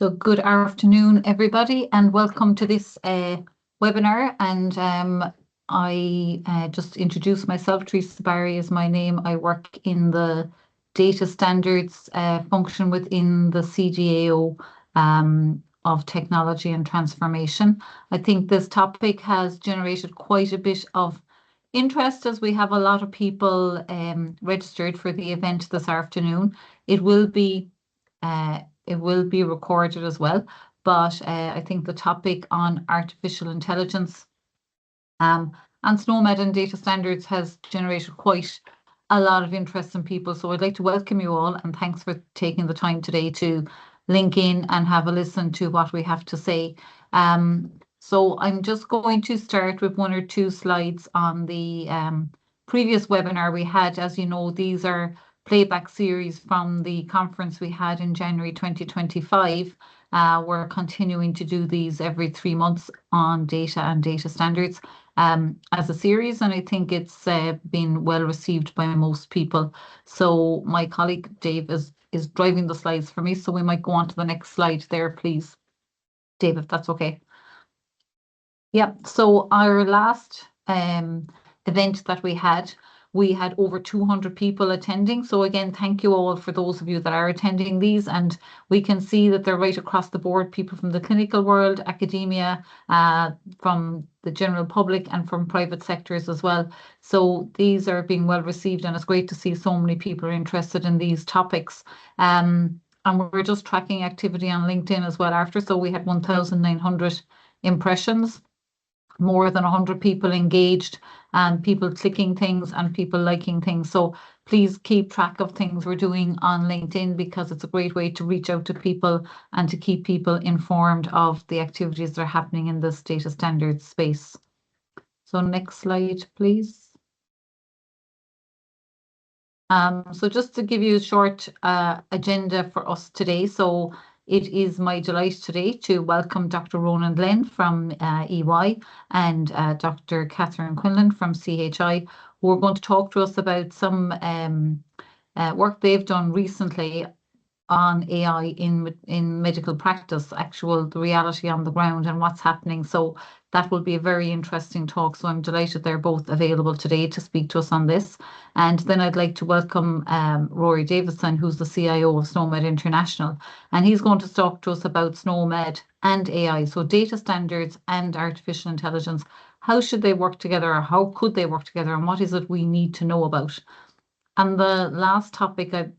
So good afternoon, everybody, and welcome to this webinar. And I just introduce myself. Theresa Barry is my name. I work in the data standards function within the CGAO of technology and transformation. I think this topic has generated quite a bit of interest as we have a lot of people registered for the event this afternoon. It will be recorded as well, but I think the topic on artificial intelligence and SNOMED and data standards has generated quite a lot of interest in people. So I'd like to welcome you all, and thanks for taking the time today to link in and have a listen to what we have to say. So I'm just going to start with one or two slides on the previous webinar we had. As you know, these are playback series from the conference we had in January 2025. We're continuing to do these every 3 months on data and data standards as a series, and I think it's been well received by most people. So my colleague Dave is driving the slides for me, so we might go on to the next slide there, please, Dave, if that's okay. Yeah, so our last event that we had over 200 people attending. So again, thank you all for those of you that are attending these. And we can see that they're right across the board, people from the clinical world, academia, from the general public and from private sectors as well. So these are being well received, and it's great to see so many people are interested in these topics. And we're just tracking activity on LinkedIn as well after. So we had 1,900 impressions, more than 100 people engaged, and people clicking things and people liking things. So please keep track of things we're doing on LinkedIn, because it's a great way to reach out to people and to keep people informed of the activities that are happening in this data standards space. So next slide, please. So just to give you a short agenda for us today. So it is my delight today to welcome Dr. Ronan Glenn from EY and Dr. Quinlan from CHI, who are going to talk to us about some work they've done recently on AI in medical practice, the reality on the ground and what's happening. So that will be a very interesting talk. So I'm delighted they're both available today to speak to us on this. And then I'd like to welcome Rory Davidson, who's the CIO of SNOMED International. And he's going to talk to us about SNOMED and AI, so data standards and artificial intelligence. How should they work together, or how could they work together, and what is it we need to know about? And the last topic, I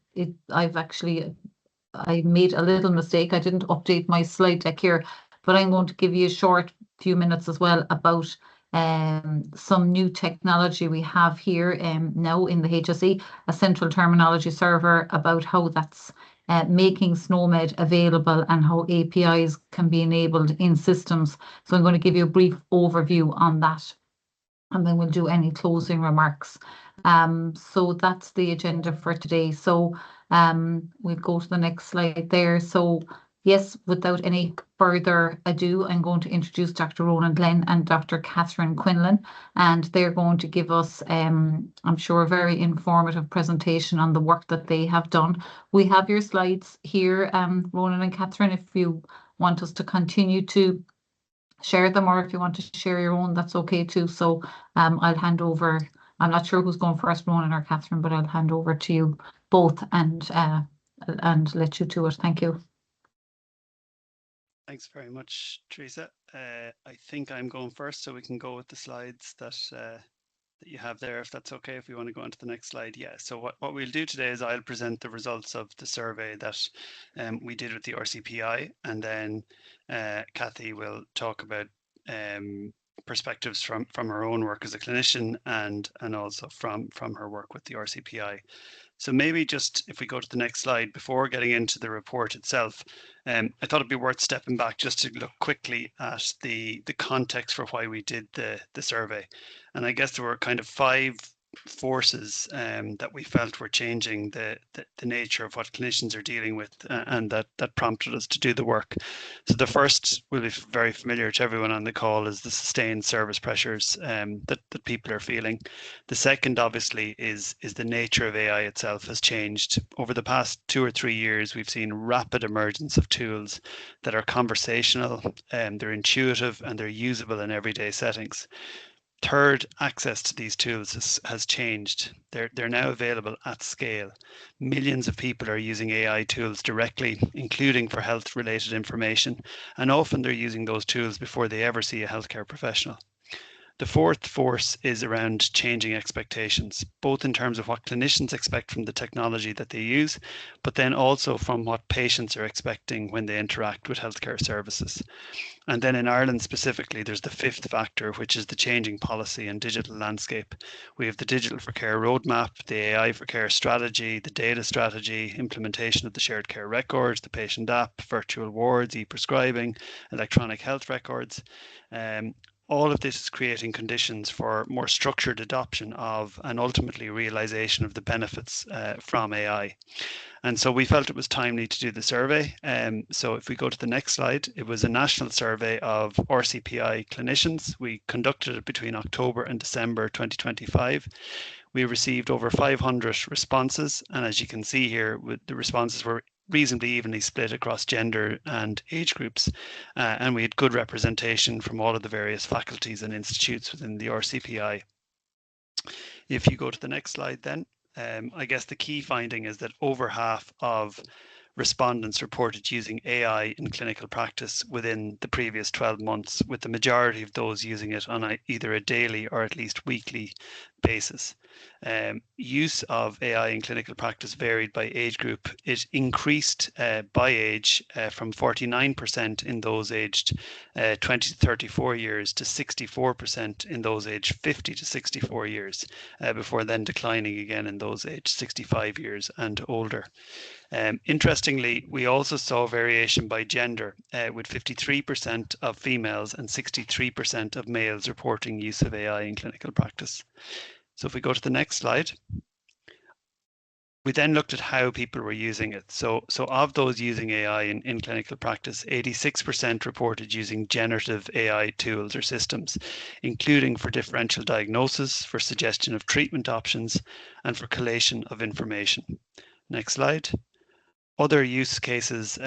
made a little mistake. I didn't update my slide deck here, but I'm going to give you a short few minutes as well about some new technology we have here now in the HSE, a central terminology server, about how that's making SNOMED available and how APIs can be enabled in systems. So I'm going to give you a brief overview on that, and then we'll do any closing remarks. So that's the agenda for today. So we'll go to the next slide there. So yes, without any further ado, I'm going to introduce Dr. Ronan Glenn and Dr. Quinlan, and they're going to give us, I'm sure, a very informative presentation on the work that they have done. We have your slides here, Ronan and Catherine, if you want us to continue to share them, or if you want to share your own, that's okay too. So I'll hand over. I'm not sure who's going first, Ronan or Catherine, but I'll hand over to you both and let you do it. Thank you. Thanks very much, Theresa. I think I'm going first, so we can go with the slides that you have there, if that's okay, if we want to go on to the next slide. Yeah, so what we'll do today is I'll present the results of the survey that we did with the RCPI, and then Kathy will talk about perspectives from her own work as a clinician and also from her work with the RCPI. So maybe just if we go to the next slide before getting into the report itself, I thought it'd be worth stepping back just to look quickly at the context for why we did the survey. And I guess there were kind of five forces that we felt were changing the nature of what clinicians are dealing with, and that prompted us to do the work. So the first will be very familiar to everyone on the call, is the sustained service pressures that people are feeling. The second, obviously, is the nature of AI itself has changed. Over the past 2 or 3 years, we've seen rapid emergence of tools that are conversational, they're intuitive, and they're usable in everyday settings. Third, access to these tools has changed. They're now available at scale. Millions of people are using AI tools directly, including for health-related information, and often they're using those tools before they ever see a healthcare professional. The fourth force is around changing expectations, both in terms of what clinicians expect from the technology that they use, but then also from what patients are expecting when they interact with healthcare services. And then in Ireland specifically, there's the fifth factor, which is the changing policy and digital landscape. We have the Digital for Care roadmap, the AI for Care strategy, the data strategy, implementation of the shared care records, the patient app, virtual wards, e-prescribing, electronic health records. All of this is creating conditions for more structured adoption of and ultimately realization of the benefits from AI. And so we felt it was timely to do the survey. So if we go to the next slide, it was a national survey of RCPI clinicians. We conducted it between October and December 2025. We received over 500 responses. And as you can see here, the responses were reasonably evenly split across gender and age groups. And we had good representation from all of the various faculties and institutes within the RCPI. If you go to the next slide then, I guess the key finding is that over half of respondents reported using AI in clinical practice within the previous 12 months, with the majority of those using it on either a daily or at least weekly basis. Use of AI in clinical practice varied by age group. It increased by age from 49% in those aged 20 to 34 years to 64% in those aged 50 to 64 years, before then declining again in those aged 65 years and older. Interestingly, we also saw variation by gender, with 53% of females and 63% of males reporting use of AI in clinical practice. So if we go to the next slide, we then looked at how people were using it. So of those using AI in clinical practice, 86% reported using generative AI tools or systems, including for differential diagnosis, for suggestion of treatment options, and for collation of information. Next slide. Other use cases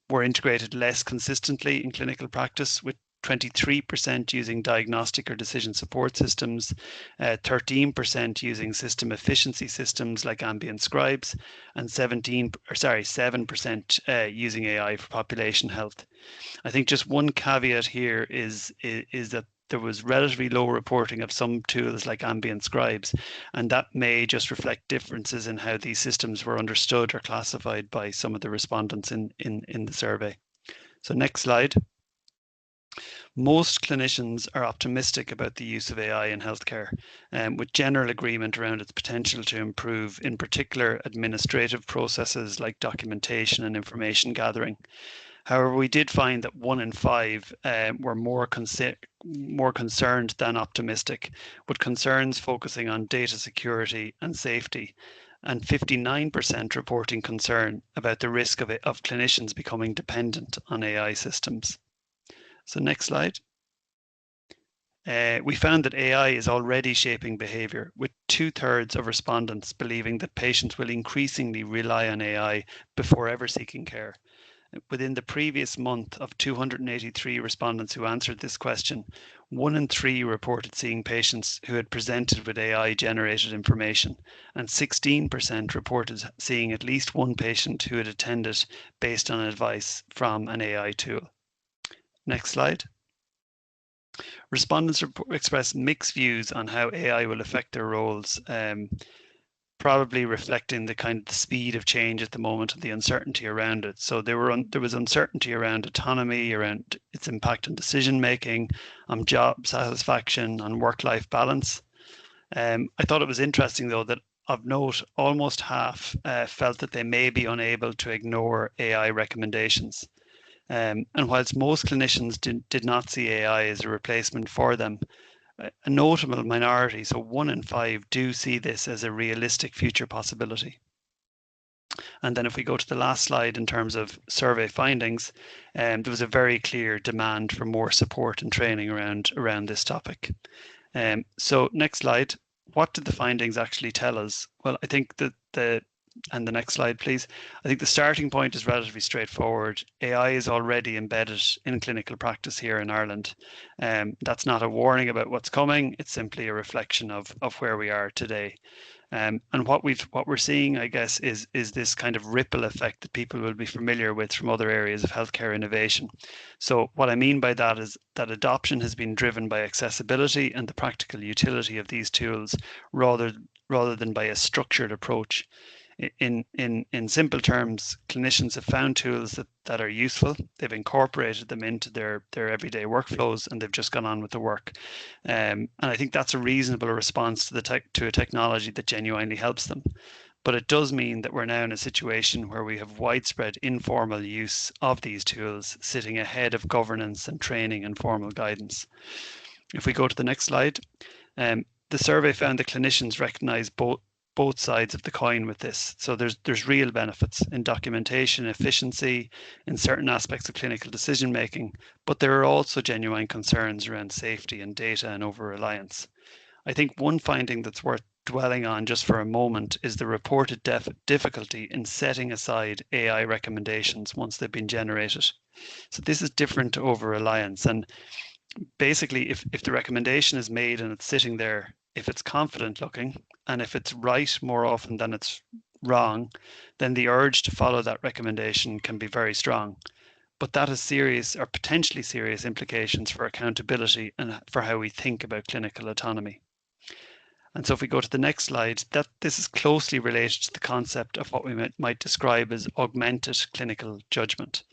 were integrated less consistently in clinical practice, with 23% using diagnostic or decision support systems, 13% using system efficiency systems like ambient scribes, and 7% using AI for population health. I think just one caveat here is that there was relatively low reporting of some tools like ambient scribes, and that may just reflect differences in how these systems were understood or classified by some of the respondents in the survey. So next slide. Most clinicians are optimistic about the use of AI in healthcare, with general agreement around its potential to improve, in particular, administrative processes like documentation and information gathering. However, we did find that 1 in 5 were more concerned than optimistic, with concerns focusing on data security and safety, and 59% reporting concern about the risk of clinicians becoming dependent on AI systems. So next slide. We found that AI is already shaping behavior, with 2/3 of respondents believing that patients will increasingly rely on AI before ever seeking care. Within the previous month of 283 respondents who answered this question, 1 in 3 reported seeing patients who had presented with AI-generated information, and 16% reported seeing at least one patient who had attended based on advice from an AI tool. Next slide. Respondents expressed mixed views on how AI will affect their roles, probably reflecting the kind of the speed of change at the moment and the uncertainty around it. So there was uncertainty around autonomy, around its impact on decision making, on job satisfaction, on work-life balance. I thought it was interesting though that of note, almost half felt that they may be unable to ignore AI recommendations. And whilst most clinicians did not see AI as a replacement for them, a notable minority, so 1 in 5, do see this as a realistic future possibility. And then if we go to the last slide in terms of survey findings, there was a very clear demand for more support and training around this topic. So next slide, what did the findings actually tell us? Well, I think that and the next slide, please. I think the starting point is relatively straightforward. AI is already embedded in clinical practice here in Ireland. That's not a warning about what's coming. It's simply a reflection of where we are today. And what we're seeing, I guess, is this kind of ripple effect that people will be familiar with from other areas of healthcare innovation. So what I mean by that is that adoption has been driven by accessibility and the practical utility of these tools rather than by a structured approach. In simple terms, clinicians have found tools that are useful. They've incorporated them into their everyday workflows, and they've just gone on with the work. And I think that's a reasonable response to a technology that genuinely helps them. But it does mean that we're now in a situation where we have widespread informal use of these tools sitting ahead of governance and training and formal guidance. If we go to the next slide, the survey found that clinicians recognize both sides of the coin with this. So there's real benefits in documentation, efficiency, in certain aspects of clinical decision making, but there are also genuine concerns around safety and data and over-reliance. I think one finding that's worth dwelling on just for a moment is the reported difficulty in setting aside AI recommendations once they've been generated. So this is different to over-reliance. And basically, if the recommendation is made and it's sitting there, if it's confident looking, and if it's right more often than it's wrong, then the urge to follow that recommendation can be very strong. But that has serious or potentially serious implications for accountability and for how we think about clinical autonomy. And so if we go to the next slide, this is closely related to the concept of what we might describe as augmented clinical judgment.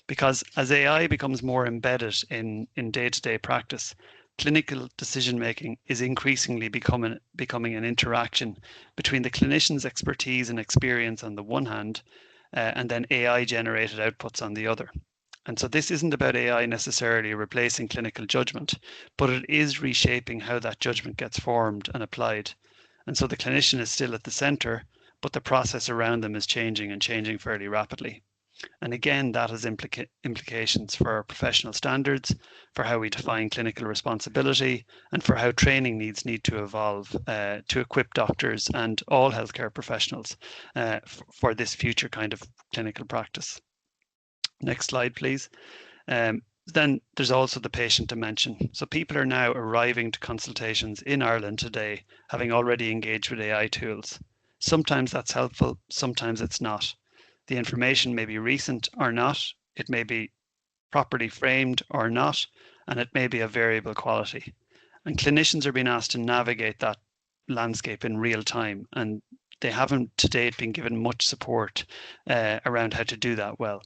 Because as AI becomes more embedded in day-to-day practice, clinical decision-making is increasingly becoming an interaction between the clinician's expertise and experience on the one hand, and then AI-generated outputs on the other. And so this isn't about AI necessarily replacing clinical judgment, but it is reshaping how that judgment gets formed and applied. And so the clinician is still at the center, but the process around them is changing and changing fairly rapidly. And again, that has implications for our professional standards, for how we define clinical responsibility, and for how training need to evolve to equip doctors and all healthcare professionals for this future kind of clinical practice. Next slide, please. Then there's also the patient dimension. So people are now arriving to consultations in Ireland today, having already engaged with AI tools. Sometimes that's helpful, sometimes it's not. The information may be recent or not, it may be properly framed or not, and it may be of variable quality. And clinicians are being asked to navigate that landscape in real time, and they haven't to date been given much support around how to do that well.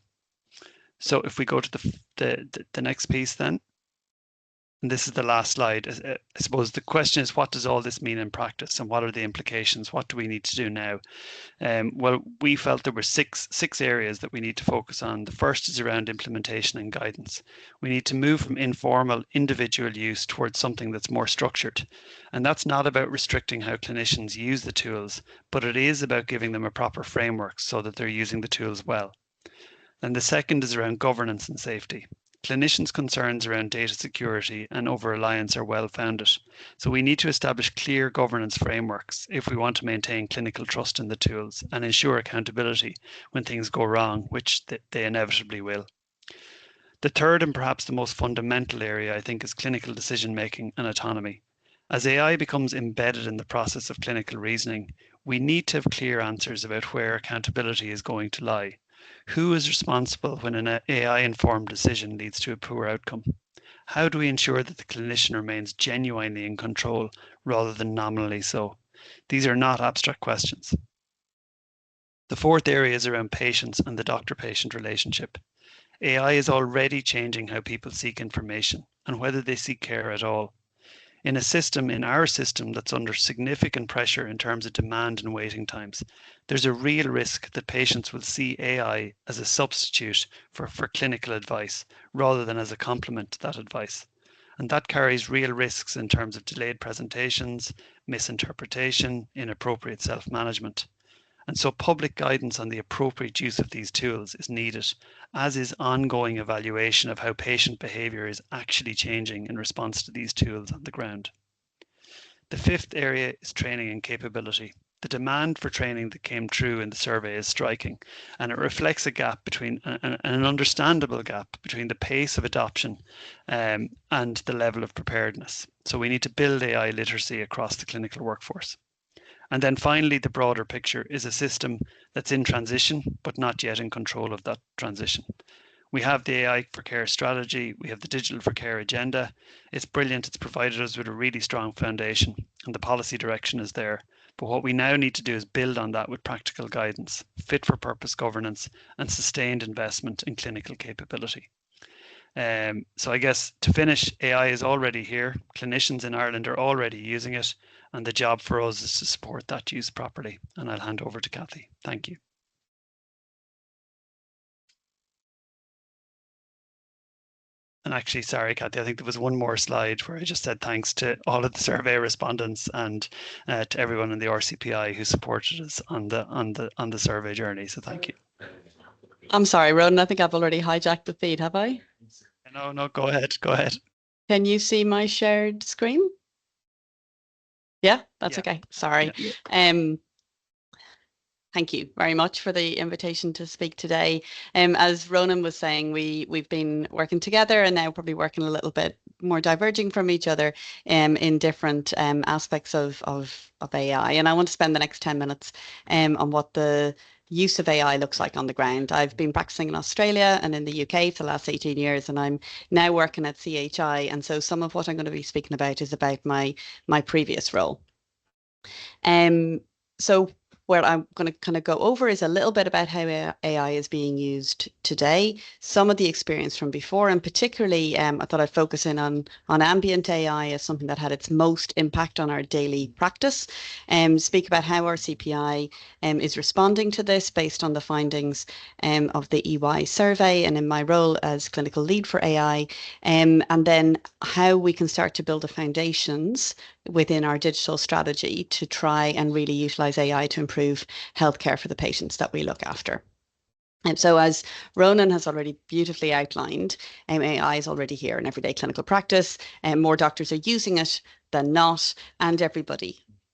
So if we go to the next piece then, and this is the last slide, I suppose the question is, what does all this mean in practice and what are the implications? What do we need to do now? Well, we felt there were six areas that we need to focus on. The first is around implementation and guidance. We need to move from informal individual use towards something that's more structured. And that's not about restricting how clinicians use the tools, but it is about giving them a proper framework so that they're using the tools well. And the second is around governance and safety. Clinicians' concerns around data security and over-reliance are well-founded. So we need to establish clear governance frameworks if we want to maintain clinical trust in the tools and ensure accountability when things go wrong, which they inevitably will. The third and perhaps the most fundamental area, I think, is clinical decision-making and autonomy. As AI becomes embedded in the process of clinical reasoning, we need to have clear answers about where accountability is going to lie. Who is responsible when an AI-informed decision leads to a poor outcome? How do we ensure that the clinician remains genuinely in control rather than nominally so? These are not abstract questions. The fourth area is around patients and the doctor-patient relationship. AI is already changing how people seek information and whether they seek care at all. In our system that's under significant pressure in terms of demand and waiting times, there's a real risk that patients will see AI as a substitute for clinical advice rather than as a complement to that advice. And that carries real risks in terms of delayed presentations, misinterpretation, inappropriate self-management. And so public guidance on the appropriate use of these tools is needed, as is ongoing evaluation of how patient behaviour is actually changing in response to these tools on the ground. The fifth area is training and capability. The demand for training that came through in the survey is striking, and it reflects a gap between an understandable gap between the pace of adoption and the level of preparedness. So we need to build AI literacy across the clinical workforce. And then finally, the broader picture is a system that's in transition, but not yet in control of that transition. We have the AI for Care strategy, we have the Digital for Care agenda. It's brilliant, it's provided us with a really strong foundation, and the policy direction is there. But what we now need to do is build on that with practical guidance, fit for purpose governance, and sustained investment in clinical capability. So I guess to finish, AI is already here. Clinicians in Ireland are already using it, and the job for us is to support that use properly. And I'll hand over to Kathy. Thank you. And actually, sorry, Kathy, I think there was one more slide where I just said thanks to all of the survey respondents and to everyone in the RCPI who supported us on the survey journey. So thank you. I'm sorry, Ronan, I think I've already hijacked the feed, have I? No, go ahead. Go ahead. Can you see my shared screen? Yeah, that's okay. Sorry. Yeah. Thank you very much for the invitation to speak today. As Ronan was saying, we've been working together and now probably working a little bit more diverging from each other in different aspects of AI. And I want to spend the next 10 minutes on what the use of AI looks like on the ground. I've been practicing in Australia and in the UK for the last 18 years, and I'm now working at CHI. And so some of what I'm going to be speaking about is about my previous role. So where I'm going to kind of go over is a little bit about how AI is being used today, some of the experience from before, and particularly I thought I'd focus in on ambient AI as something that had its most impact on our daily practice, speak about how RCPI is responding to this based on the findings of the EY survey and in my role as clinical lead for AI, and then how we can start to build the foundations within our digital strategy to try and really utilize AI to improve healthcare for the patients that we look after. And so as Ronan has already beautifully outlined, AI is already here in everyday clinical practice, and more doctors are using it than not, and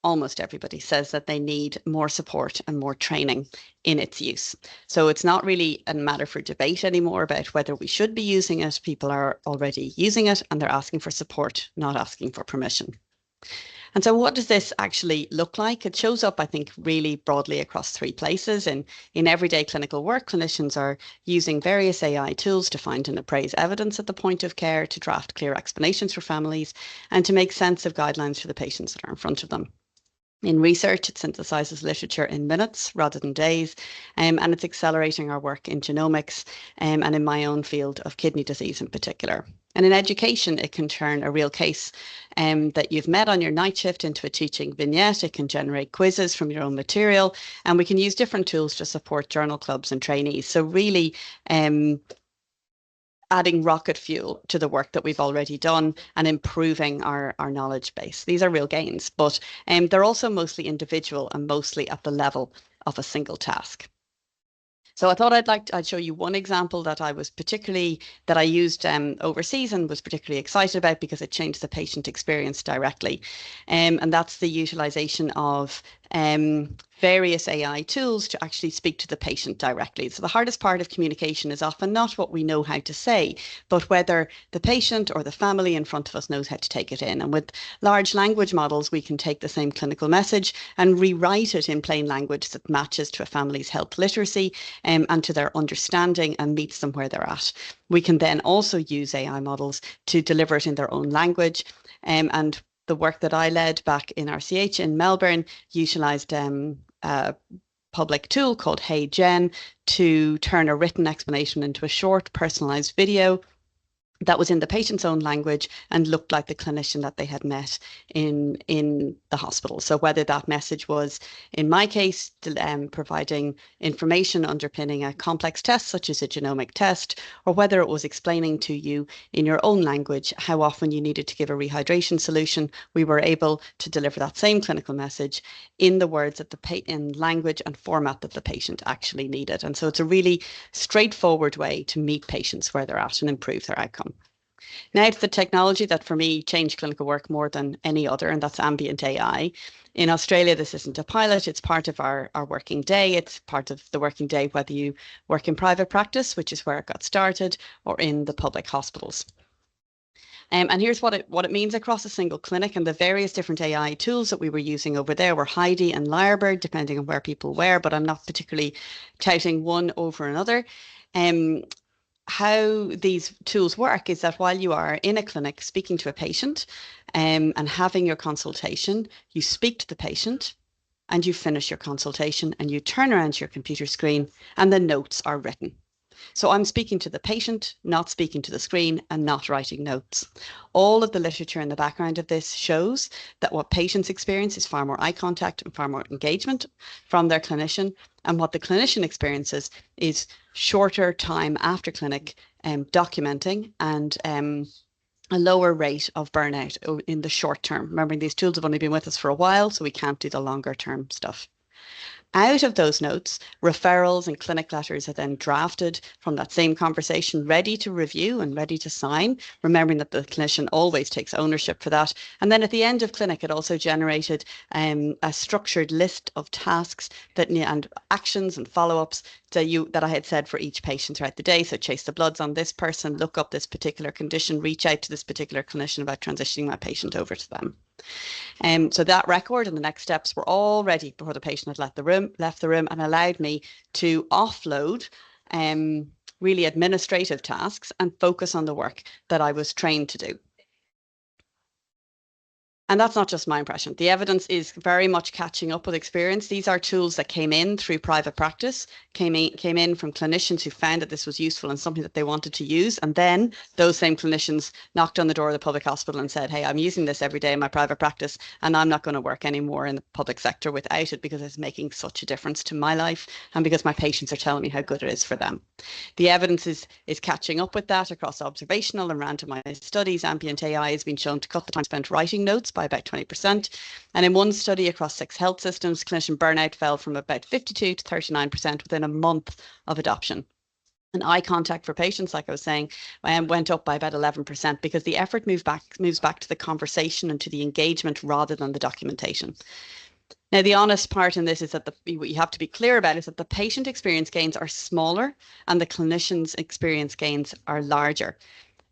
almost everybody says that they need more support and more training in its use. So it's not really a matter for debate anymore about whether we should be using it. People are already using it and they're asking for support, not asking for permission. And so what does this actually look like? It shows up, I think, really broadly across three places. In everyday clinical work, clinicians are using various AI tools to find and appraise evidence at the point of care, to draft clear explanations for families, and to make sense of guidelines for the patients that are in front of them. In research, it synthesizes literature in minutes rather than days, and it's accelerating our work in genomics and in my own field of kidney disease in particular. And in education, it can turn a real case that you've met on your night shift into a teaching vignette. It can generate quizzes from your own material, and we can use different tools to support journal clubs and trainees. So really adding rocket fuel to the work that we've already done and improving our knowledge base. These are real gains, but they're also mostly individual and mostly at the level of a single task. So I thought I'd show you one example that I used overseas and was particularly excited about because it changed the patient experience directly. And that's the utilization of various AI tools to actually speak to the patient directly. So the hardest part of communication is often not what we know how to say, but whether the patient or the family in front of us knows how to take it in. And with large language models, we can take the same clinical message and rewrite it in plain language that matches to a family's health literacy and to their understanding and meets them where they're at. We can then also use AI models to deliver it in their own language. And the work that I led back in RCH in Melbourne utilised a public tool called Hey Gen to turn a written explanation into a short personalised video that was in the patient's own language and looked like the clinician that they had met in the hospital. So whether that message was, in my case, providing information underpinning a complex test, such as a genomic test, or whether it was explaining to you in your own language how often you needed to give a rehydration solution, we were able to deliver that same clinical message in the words that in language and format that the patient actually needed. And so it's a really straightforward way to meet patients where they're at and improve their outcome. Now it's the technology that for me changed clinical work more than any other, and that's ambient AI. In Australia, this isn't a pilot, it's part of our working day. It's part of the working day, whether you work in private practice, which is where it got started, or in the public hospitals. And here's what it means across a single clinic, and the various different AI tools that we were using over there were Heidi and Lyrebird, depending on where people were, but I'm not particularly touting one over another. How these tools work is that while you are in a clinic speaking to a patient and having your consultation, you speak to the patient and you finish your consultation and you turn around to your computer screen and the notes are written. So I'm speaking to the patient, not speaking to the screen and not writing notes. All of the literature in the background of this shows that what patients experience is far more eye contact and far more engagement from their clinician. And what the clinician experiences is shorter time after clinic documenting and a lower rate of burnout in the short term. Remembering these tools have only been with us for a while, so we can't do the longer term stuff. Out of those notes, referrals and clinic letters are then drafted from that same conversation, ready to review and ready to sign, remembering that the clinician always takes ownership for that. And then at the end of clinic, it also generated a structured list of tasks and actions and follow-ups that I had said for each patient throughout the day. So chase the bloods on this person, look up this particular condition, reach out to this particular clinician about transitioning my patient over to them. So that record and the next steps were all ready before the patient had left the room and allowed me to offload really administrative tasks and focus on the work that I was trained to do. And that's not just my impression. The evidence is very much catching up with experience. These are tools that came in through private practice, came in from clinicians who found that this was useful and something that they wanted to use. And then those same clinicians knocked on the door of the public hospital and said, hey, I'm using this every day in my private practice and I'm not going to work anymore in the public sector without it because it's making such a difference to my life and because my patients are telling me how good it is for them. The evidence is catching up with that across observational and randomized studies. Ambient AI has been shown to cut the time spent writing notes by about 20%. And in one study across 6 health systems, clinician burnout fell from about 52 to 39% within a month of adoption. And eye contact for patients, like I was saying, went up by about 11% because the effort moves back to the conversation and to the engagement rather than the documentation. Now, the honest part in this is that what you have to be clear about is that the patient experience gains are smaller and the clinician's experience gains are larger.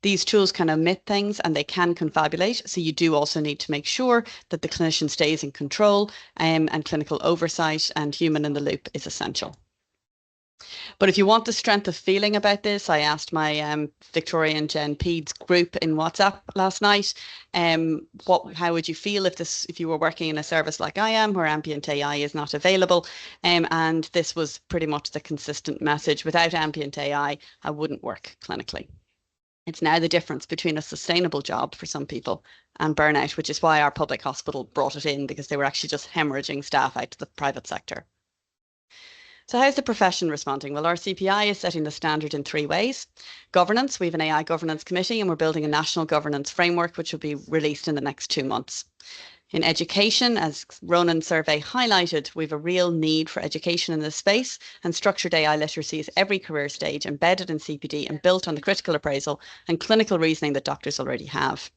These tools can omit things and they can confabulate. So you do also need to make sure that the clinician stays in control and clinical oversight and human in the loop is essential. But if you want the strength of feeling about this, I asked my Victorian Gen Peds group in WhatsApp last night, how would you feel if you were working in a service like I am, where ambient AI is not available? And this was pretty much the consistent message. Without ambient AI, I wouldn't work clinically. It's now the difference between a sustainable job for some people and burnout, which is why our public hospital brought it in, because they were actually just hemorrhaging staff out to the private sector. So how's the profession responding? Well, RCPI is setting the standard in 3 ways. Governance, we have an AI governance committee and we're building a national governance framework, which will be released in the next 2 months. In education, as Ronan's survey highlighted, we have a real need for education in this space, and structured AI literacy is every career stage embedded in CPD and built on the critical appraisal and clinical reasoning that doctors already have.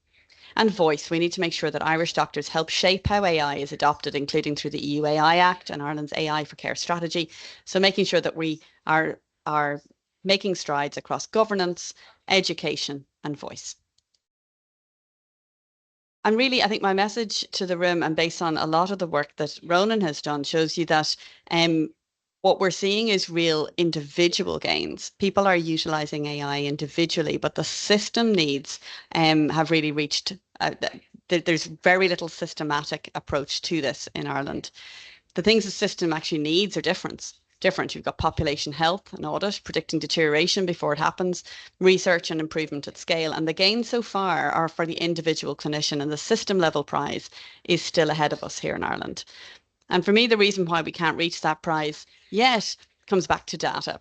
And voice, we need to make sure that Irish doctors help shape how AI is adopted, including through the EU AI Act and Ireland's AI for Care strategy. So making sure that we are making strides across governance, education and voice. And really, I think my message to the room, and based on a lot of the work that Ronan has done, shows you that what we're seeing is real individual gains. People are utilising AI individually, but the system needs have really reached, there's very little systematic approach to this in Ireland. The things the system actually needs are different. different. You've got population health and audit, predicting deterioration before it happens, research and improvement at scale. And the gains so far are for the individual clinician, and the system level prize is still ahead of us here in Ireland. And for me, the reason why we can't reach that prize yet comes back to data,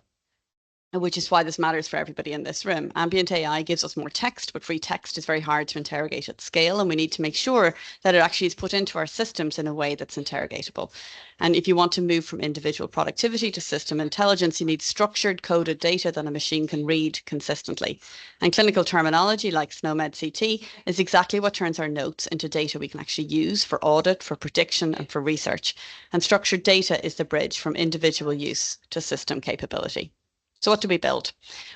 which is why this matters for everybody in this room. Ambient AI gives us more text, but free text is very hard to interrogate at scale, and we need to make sure that it actually is put into our systems in a way that's interrogatable. And if you want to move from individual productivity to system intelligence, you need structured, coded data that a machine can read consistently. And clinical terminology like SNOMED CT is exactly what turns our notes into data we can actually use for audit, for prediction, and for research. And structured data is the bridge from individual use to system capability. So what do we build?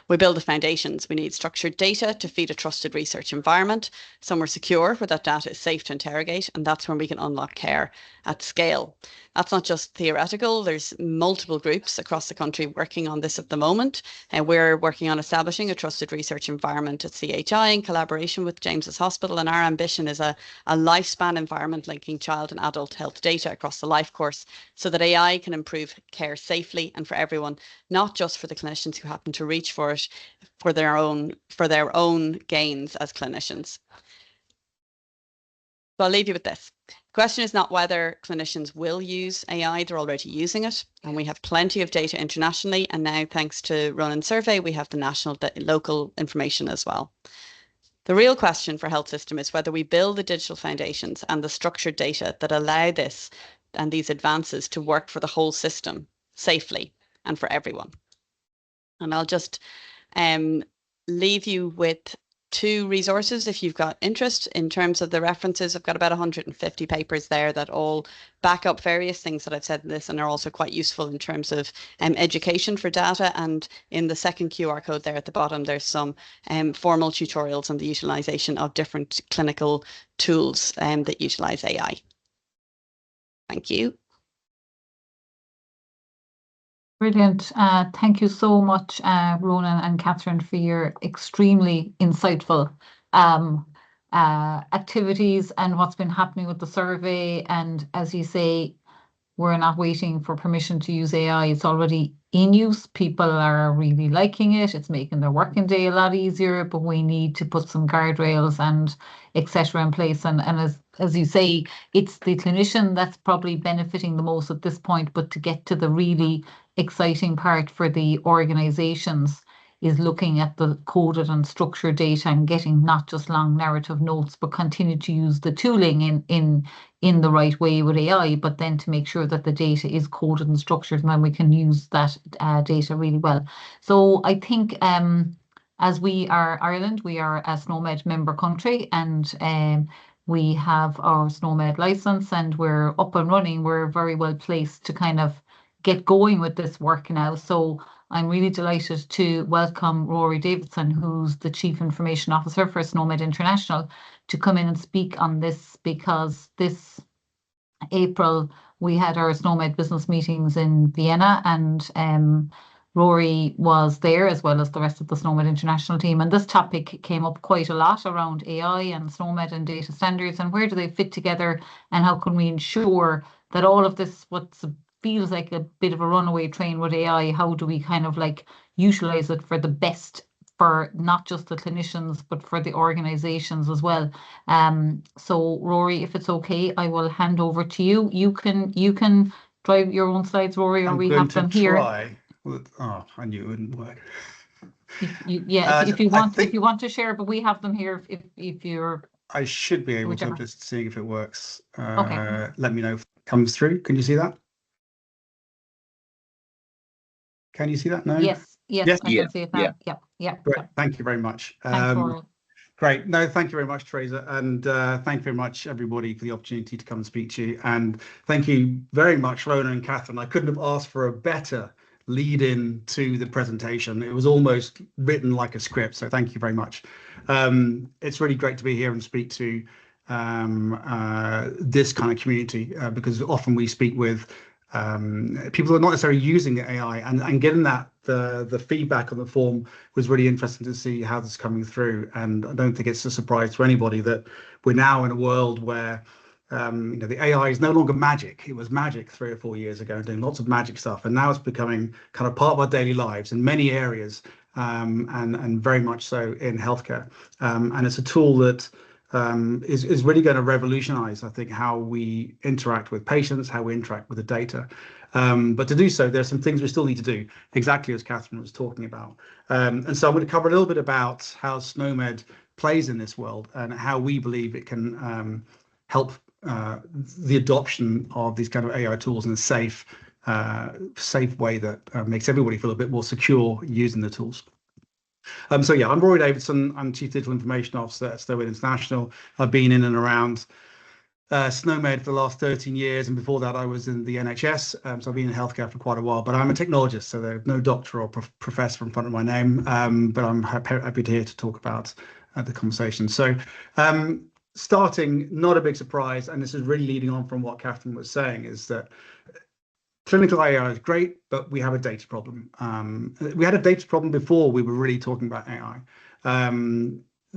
We build the foundations. We need structured data to feed a trusted research environment, somewhere secure where that data is safe to interrogate, and that's when we can unlock care at scale. That's not just theoretical. There's multiple groups across the country working on this at the moment, and we're working on establishing a trusted research environment at CHI in collaboration with James's Hospital, and our ambition is a lifespan environment linking child and adult health data across the life course so that AI can improve care safely and for everyone, not just for the clinicians who happen to reach for it for their own gains as clinicians. So I'll leave you with this. The question is not whether clinicians will use AI, they're already using it. And we have plenty of data internationally. And now, thanks to Ronan's survey, we have the national, local information as well. The real question for health system is whether we build the digital foundations and the structured data that allow this and these advances to work for the whole system safely and for everyone. And I'll just leave you with 2 resources if you've got interest in terms of the references. I've got about 150 papers there that all back up various things that I've said in this and are also quite useful in terms of education for data. And in the second QR code there at the bottom, there's some formal tutorials on the utilization of different clinical tools that utilize AI. Thank you. Brilliant. Thank you so much, Ronan and Catherine, for your extremely insightful activities and what's been happening with the survey. And as you say, we're not waiting for permission to use AI. It's already in use. People are really liking it. It's making their working day a lot easier, but we need to put some guardrails and etc. in place. And as you say, it's the clinician that's probably benefiting the most at this point, but to get to the really exciting part for the organizations is looking at the coded and structured data and getting not just long narrative notes, but continue to use the tooling in the right way with AI, but then to make sure that the data is coded and structured, and then we can use that data really well. So I think as we are Ireland, we are a SNOMED member country, and we have our SNOMED license and we're up and running. We're very well placed to kind of get going with this work now. So I'm really delighted to welcome Rory Davidson, who's the Chief Information Officer for SNOMED International, to come in and speak on this, because this April we had our SNOMED business meetings in Vienna, and Rory was there as well as the rest of the SNOMED International team. And this topic came up quite a lot around AI and SNOMED and data standards, and where do they fit together, and how can we ensure that all of this, feels like a bit of a runaway train with AI, how do we kind of like utilize it for the best for not just the clinicians, but for the organizations as well. So Rory, if it's okay, I will hand over to you. You can drive your own slides, Rory, or we have them here. Oh, I knew it wouldn't work. If you want to share, but we have them here if you're. I should be able whichever. to. I'm just seeing if it works. Okay. Let me know if it comes through. Can you see that? Can you see that? No? Yes, I can see it now. Yeah. Great. Thank you very much. Thanks, Rory. Great. No, thank you very much, Theresa. And thank you very much, everybody, for the opportunity to come and speak to you. And thank you very much, Ronan and Catherine. I couldn't have asked for a better lead in to the presentation. It was almost written like a script. So thank you very much. It's really great to be here and speak to this kind of community, because often we speak with people who are not necessarily using the AI, and getting that the feedback on the form was really interesting to see how this is coming through. And I don't think it's a surprise to anybody that we're now in a world where the AI is no longer magic. It was magic 3 or 4 years ago, doing lots of magic stuff, and now it's becoming kind of part of our daily lives in many areas, and very much so in healthcare. And it's a tool that is really going to revolutionize, I think, how we interact with patients, how we interact with the data. But to do so, there's some things we still need to do, exactly as Catherine was talking about. And so I'm going to cover a little bit about how SNOMED plays in this world and how we believe it can help the adoption of these kind of AI tools in a safe way that makes everybody feel a bit more secure using the tools. So yeah, I'm Rory Davidson. I'm Chief Digital Information Officer at SNOMED International. I've been in and around SNOMED for the last 13 years, and before that I was in the NHS, so I've been in healthcare for quite a while, but I'm a technologist, so there's no doctor or professor in front of my name, but I'm happy to here to talk about the conversation. So starting, not a big surprise, and this is really leading on from what Catherine was saying, is that clinical AI is great, but we have a data problem. We had a data problem before we were really talking about AI.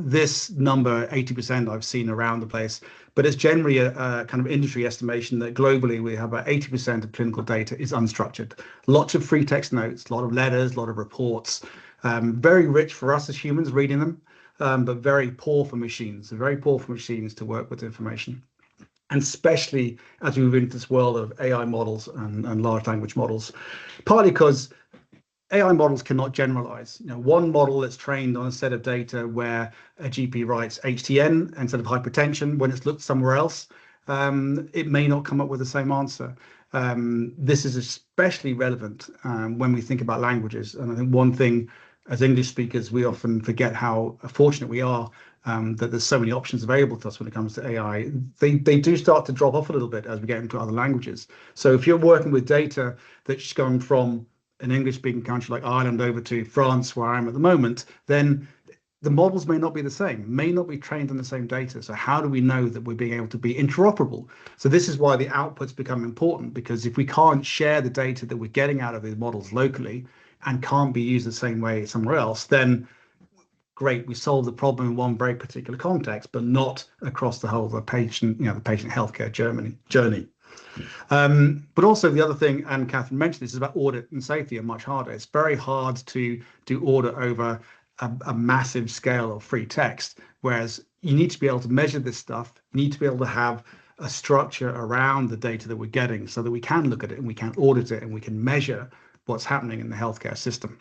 This number, 80%, I've seen around the place, but it's generally a kind of industry estimation that globally we have about 80% of clinical data is unstructured. Lots of free text notes, a lot of letters, a lot of reports, very rich for us as humans reading them, but very poor for machines, very poor for machines to work with information. And especially as we move into this world of AI models and large language models, partly because AI models cannot generalize. One model that's trained on a set of data where a GP writes HTN instead of hypertension, when it's looked somewhere else, it may not come up with the same answer. This is especially relevant when we think about languages. And I think one thing as English speakers, we often forget how fortunate we are that there's so many options available to us when it comes to AI. They do start to drop off a little bit as we get into other languages. So if you're working with data that's going from an English-speaking country like Ireland over to France, where I am at the moment, then the models may not be the same, may not be trained on the same data. So how do we know that we're being able to be interoperable? So this is why the outputs become important, because if we can't share the data that we're getting out of these models locally and can't be used the same way somewhere else, then great, we solve the problem in one very particular context, but not across the whole of the patient, the patient healthcare journey. But also the other thing, and Catherine mentioned this, is about audit and safety are much harder. It's very hard to do audit over a massive scale of free text, whereas you need to be able to measure this stuff. You need to be able to have a structure around the data that we're getting so that we can look at it and we can audit it and we can measure what's happening in the healthcare system.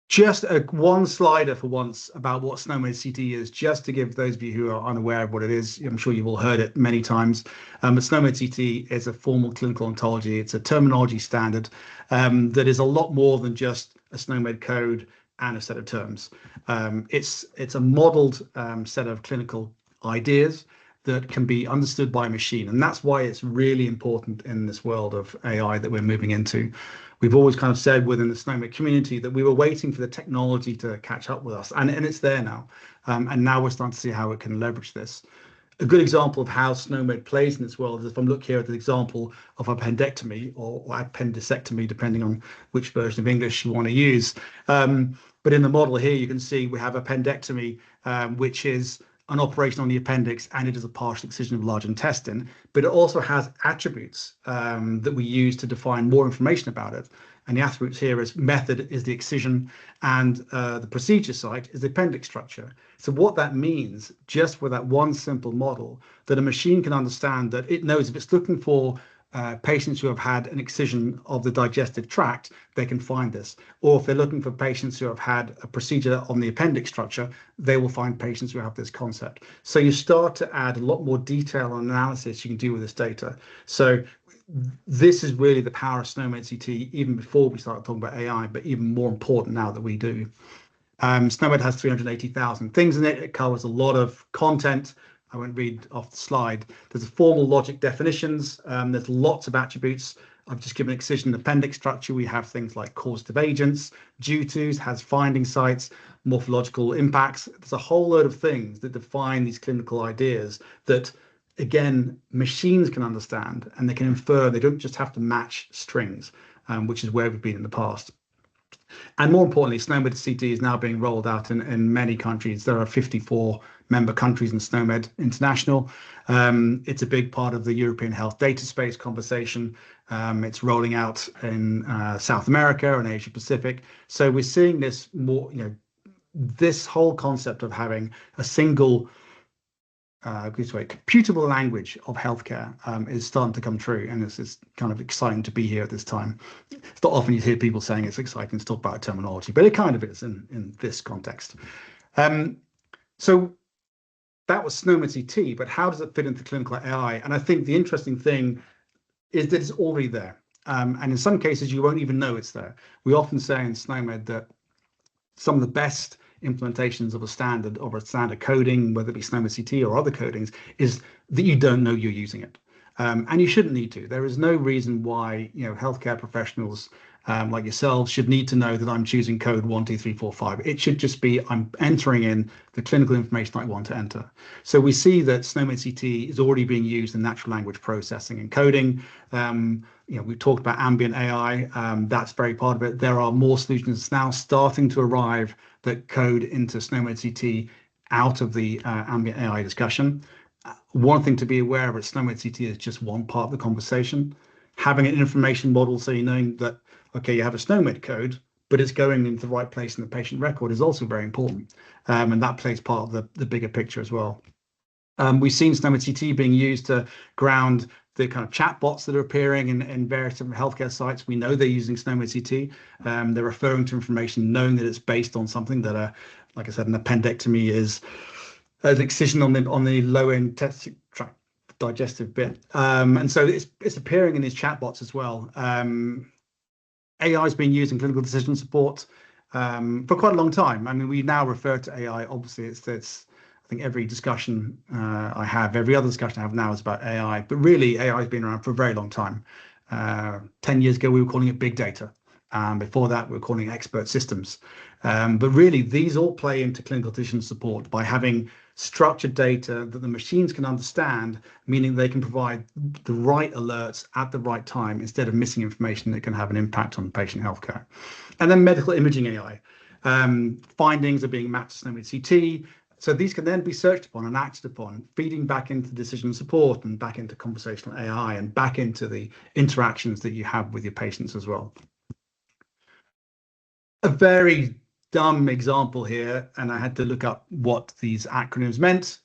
Just one slider for once about what SNOMED CT is, just to give those of you who are unaware of what it is. I'm sure you've all heard it many times. But SNOMED CT is a formal clinical ontology. It's a terminology standard that is a lot more than just a SNOMED code and a set of terms. It's a modeled set of clinical ideas that can be understood by a machine. And that's why it's really important in this world of AI that we're moving into. We've always kind of said within the SNOMED community that we were waiting for the technology to catch up with us, and it's there now. And now we're starting to see how it can leverage this. A good example of how SNOMED plays in this world is if I look here at the example of appendectomy or appendicectomy, depending on which version of English you want to use. But in the model here, you can see we have appendectomy, which is an operation on the appendix, and it is a partial excision of large intestine, but it also has attributes that we use to define more information about it. And the attributes here is method is the excision, and the procedure site is the appendix structure. So what that means, just with that one simple model, that a machine can understand that it knows if it's looking for patients who have had an excision of the digestive tract, they can find this. Or if they're looking for patients who have had a procedure on the appendix structure, they will find patients who have this concept. So you start to add a lot more detail and analysis you can do with this data. So this is really the power of SNOMED CT, even before we start talking about AI, but even more important now that we do. SNOMED has 380,000 things in it. It covers a lot of content. I won't read off the slide. There's formal logic definitions. There's lots of attributes. I've just given excision appendix structure. We have things like causative agents, due tos, has finding sites, morphological impacts. There's a whole load of things that define these clinical ideas that, again, machines can understand and they can infer. They don't just have to match strings, which is where we've been in the past. And more importantly, SNOMED CT is now being rolled out in many countries. There are 54 member countries in SNOMED International. It's a big part of the European health data space conversation. It's rolling out in South America and Asia Pacific. So we're seeing this more, this whole concept of having a single computable language of healthcare is starting to come true, and it's kind of exciting to be here at this time. It's not often you hear people saying it's exciting to talk about terminology, but it kind of is in this context. So that was SNOMED CT, but how does it fit into clinical AI? And I think the interesting thing is that it's already there. And in some cases, you won't even know it's there. We often say in SNOMED that some of the best implementations of a standard coding, whether it be SNOMED CT or other codings, is that you don't know you're using it. And you shouldn't need to. There is no reason why healthcare professionals like yourselves should need to know that I'm choosing code 1, 2, 3, 4, 5. It should just be I'm entering in the clinical information I want to enter. So we see that SNOMED CT is already being used in natural language processing and coding. We've talked about ambient AI. That's very part of it. There are more solutions now starting to arrive that code into SNOMED CT out of the ambient AI discussion. One thing to be aware of at SNOMED CT is just one part of the conversation. Having an information model, so you know that, okay, you have a SNOMED code, but it's going into the right place in the patient record is also very important. And that plays part of the bigger picture as well. We've seen SNOMED CT being used to ground the kind of chatbots that are appearing in various different healthcare sites. We know they're using SNOMED CT. They're referring to information, knowing that it's based on something that, like I said, an appendectomy is an excision on the low end tract digestive bit. And so it's appearing in these chatbots as well. AI has been used in clinical decision support for quite a long time. I mean, we now refer to AI. Obviously, it's I think every discussion every other discussion I have now is about AI. But really, AI has been around for a very long time. 10 years ago, we were calling it big data. Before that, we were calling it expert systems. But really, these all play into clinical decision support by having structured data that the machines can understand, meaning they can provide the right alerts at the right time instead of missing information that can have an impact on patient healthcare. And then medical imaging AI. Findings are being mapped to SNOMED CT. So these can then be searched upon and acted upon, feeding back into decision support and back into conversational AI and back into the interactions that you have with your patients as well. A very dumb example here, and I had to look up what these acronyms meant.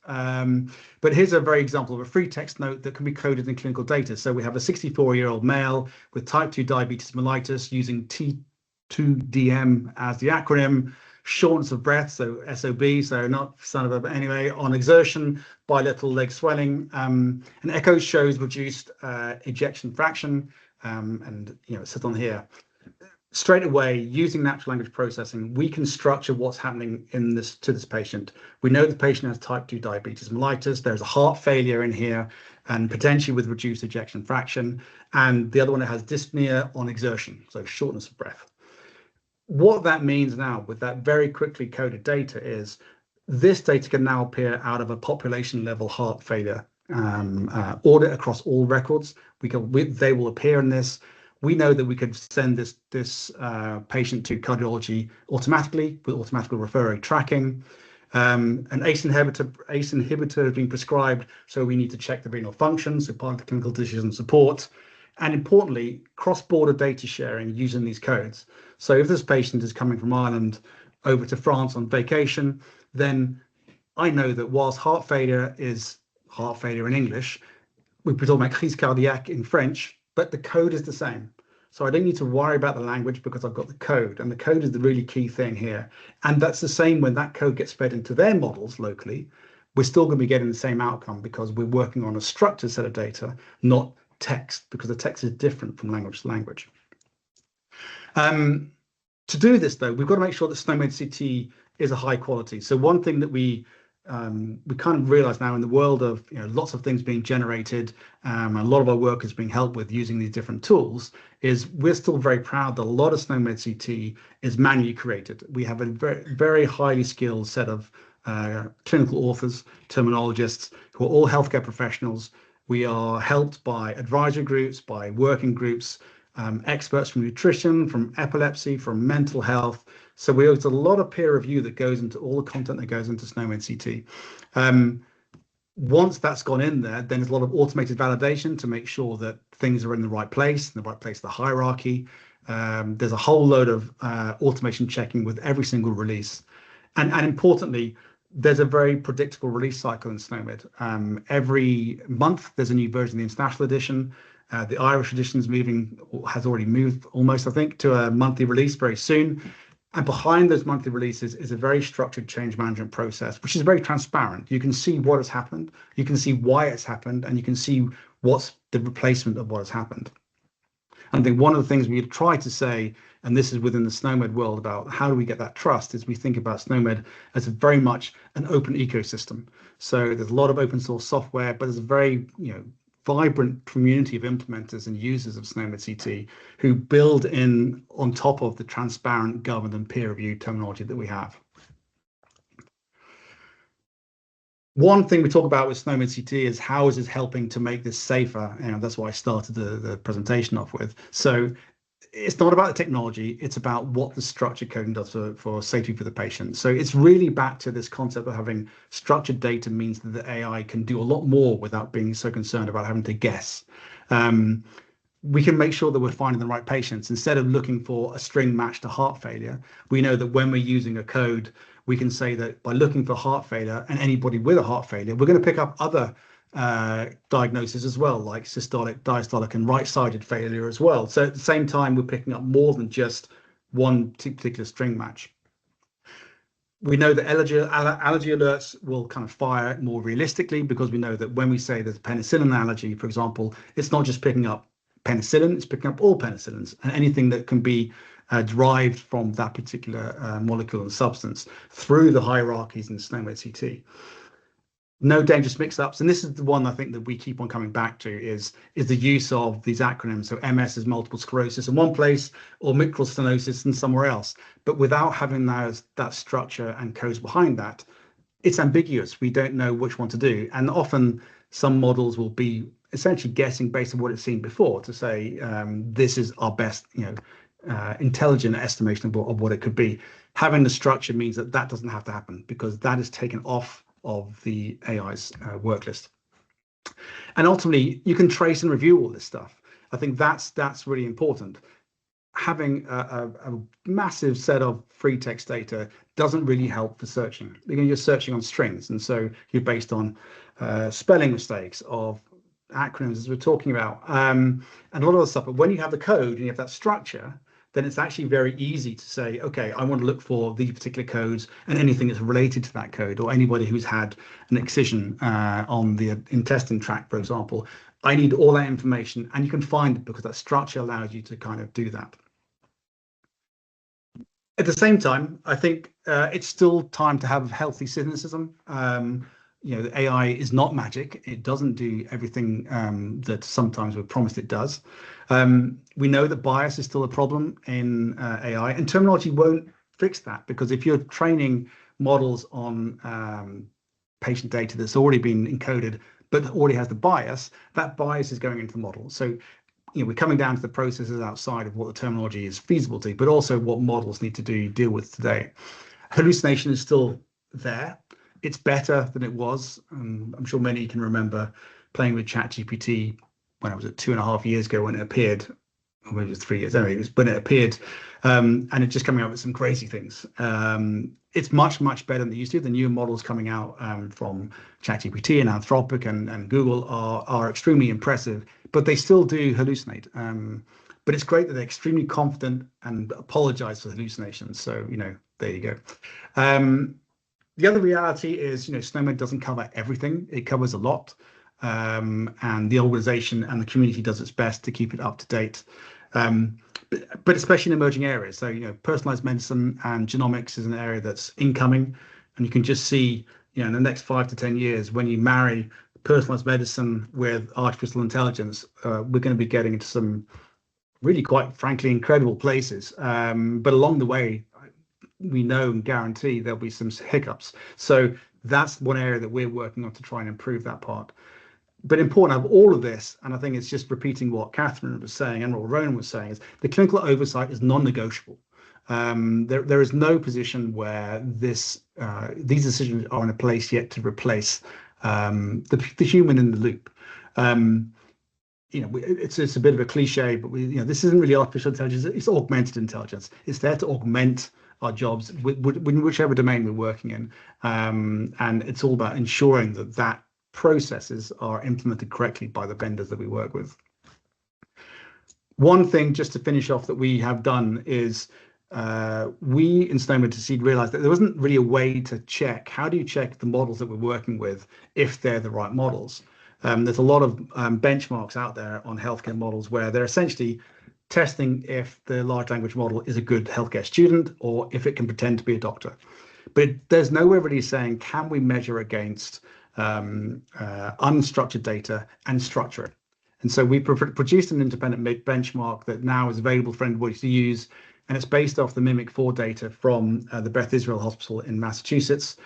But here's a very example of a free text note that can be coded in clinical data. So we have a 64-year-old male with type 2 diabetes mellitus using T2DM as the acronym, shortness of breath, so SOB, so not son of a, but anyway, on exertion, bilateral leg swelling, and echo shows reduced ejection fraction, and it says on here. Straight away, using natural language processing, we can structure what's happening to this patient. We know the patient has type 2 diabetes mellitus. There's a heart failure in here, and potentially with reduced ejection fraction. And the other one that has dyspnea on exertion, so shortness of breath. What that means now with that very quickly coded data is this data can now appear out of a population level heart failure audit across all records. They will appear in this. We know that we could send this patient to cardiology automatically with automatic referral tracking. An ACE inhibitor has been prescribed, so we need to check the renal function, so part of the clinical decision support. And importantly, cross-border data sharing using these codes. So if this patient is coming from Ireland over to France on vacation, then I know that whilst heart failure is heart failure in English, we talk about crise cardiaque in French, but the code is the same. So I don't need to worry about the language because I've got the code, and the code is the really key thing here. And that's the same when that code gets fed into their models locally, we're still going to be getting the same outcome because we're working on a structured set of data, not text, because the text is different from language to language. To do this, though, we've got to make sure that SNOMED CT is a high quality. So one thing that we kind of realize now in the world of lots of things being generated, a lot of our work is being helped with using these different tools, is we're still very proud that a lot of SNOMED CT is manually created. We have a very, very highly skilled set of clinical authors, terminologists, who are all healthcare professionals. We are helped by advisory groups, by working groups, experts from nutrition, from epilepsy, from mental health. So there's a lot of peer review that goes into all the content that goes into SNOMED CT. Once that's gone in there, then there's a lot of automated validation to make sure that things are in the right place, in the right place, the hierarchy. There's a whole load of automation checking with every single release. And importantly, there's a very predictable release cycle in SNOMED. Every month, there's a new version of the International Edition. The Irish edition has already moved almost, I think, to a monthly release very soon. And behind those monthly releases is a very structured change management process, which is very transparent. You can see what has happened, you can see why it's happened, and you can see what's the replacement of what has happened. And I think one of the things we try to say, and this is within the SNOMED world, about how do we get that trust, is we think about SNOMED as very much an open ecosystem. So there's a lot of open source software, but there's a very vibrant community of implementers and users of SNOMED CT who build in on top of the transparent, governed and peer-reviewed terminology that we have. One thing we talk about with SNOMED CT is how is it helping to make this safer, and that's what I started the presentation off with. So it's not about the technology, it's about what the structured coding does for safety for the patient. So it's really back to this concept of having structured data means that the AI can do a lot more without being so concerned about having to guess. We can make sure that we're finding the right patients. Instead of looking for a string match to heart failure, we know that when we're using a code, we can say that by looking for heart failure and anybody with a heart failure, we're going to pick up other diagnosis as well, like systolic, diastolic, and right-sided failure as well. So at the same time, we're picking up more than just one particular string match. We know that allergy alerts will kind of fire more realistically, because we know that when we say there's a penicillin allergy, for example, it's not just picking up penicillin, it's picking up all penicillins and anything that can be derived from that particular molecule and substance through the hierarchies in SNOMED CT. No dangerous mix-ups, and this is the one I think that we keep on coming back to, is the use of these acronyms. So MS is multiple sclerosis in one place, or mitral stenosis in somewhere else. But without having that structure and codes behind that, it's ambiguous. We don't know which one to do, and often some models will be essentially guessing based on what it's seen before to say this is our best, intelligent estimation of what it could be. Having the structure means that doesn't have to happen, because that is taken off of the AI's work list. And ultimately, you can trace and review all this stuff. I think that's really important. Having a massive set of free text data doesn't really help for searching. You're searching on strings, and so you're based on spelling mistakes of acronyms, as we're talking about, and a lot of the stuff. But when you have the code and you have that structure, then it's actually very easy to say, okay, I want to look for these particular codes and anything that's related to that code, or anybody who's had an excision on the intestine tract, for example. I need all that information, and you can find it because that structure allows you to kind of do that. At the same time, I think it's still time to have healthy cynicism. The AI is not magic. It doesn't do everything that sometimes we're promised it does. We know that bias is still a problem in AI, and terminology won't fix that, because if you're training models on patient data that's already been encoded but already has the bias, that bias is going into the model. So we're coming down to the processes outside of what the terminology is feasible to, but also what models need to deal with today. Hallucination is still there. It's better than it was. I'm sure many can remember playing with ChatGPT when I was at 2.5 years ago when it appeared, or maybe it was 3 years. Anyway, it was when it appeared, and it's just coming out with some crazy things. It's much better than it used to. The newer models coming out from ChatGPT and Anthropic and Google are extremely impressive, but they still do hallucinate. But it's great that they're extremely confident and apologize for hallucinations. So there you go. The other reality is, SNOMED doesn't cover everything. It covers a lot, and the organization and the community does its best to keep it up to date. But especially in emerging areas. So, personalized medicine and genomics is an area that's incoming, and you can just see, in the next 5 to 10 years, when you marry personalized medicine with artificial intelligence, we're going to be getting into some really, quite frankly, incredible places. But along the way, we know and guarantee there'll be some hiccups. So that's one area that we're working on to try and improve that part. But important of all of this, and I think it's just repeating what Catherine was saying and what Ronan was saying, is the clinical oversight is non-negotiable. There is no position where these decisions are in a place yet to replace the human in the loop. It's a bit of a cliche, but this isn't really artificial intelligence. It's augmented intelligence. It's there to augment our jobs, whichever domain we're working in, and it's all about ensuring that processes are implemented correctly by the vendors that we work with. One thing, just to finish off, that we have done is we in SNOMED CT realized that there wasn't really a way to check. How do you check the models that we're working with if they're the right models? There's a lot of benchmarks out there on healthcare models where they're essentially testing if the large language model is a good healthcare student or if it can pretend to be a doctor. But there's nowhere really saying, can we measure against unstructured data and structure it? And so we produced an independent benchmark that now is available for anybody to use, and it's based off the MIMIC-4 data from the Beth Israel Hospital in Massachusetts,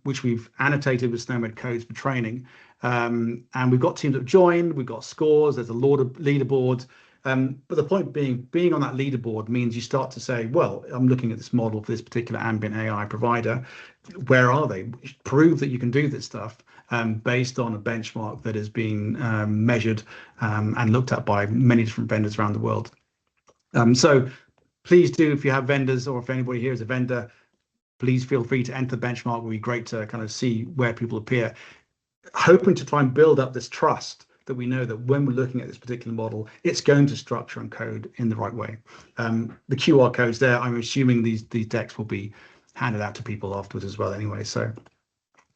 which we've annotated with SNOMED codes for training. And we've got teams that have joined, we've got scores, there's a leaderboard. But the point being on that leaderboard means you start to say, well, I'm looking at this model for this particular ambient AI provider. Where are they? Prove that you can do this stuff based on a benchmark that has been measured and looked at by many different vendors around the world. So please do, if you have vendors or if anybody here is a vendor, please feel free to enter the benchmark. It would be great to kind of see where people appear, hoping to try and build up this trust that we know that when we're looking at this particular model, it's going to structure and code in the right way. The QR codes there, I'm assuming these decks will be handed out to people afterwards as well anyway. So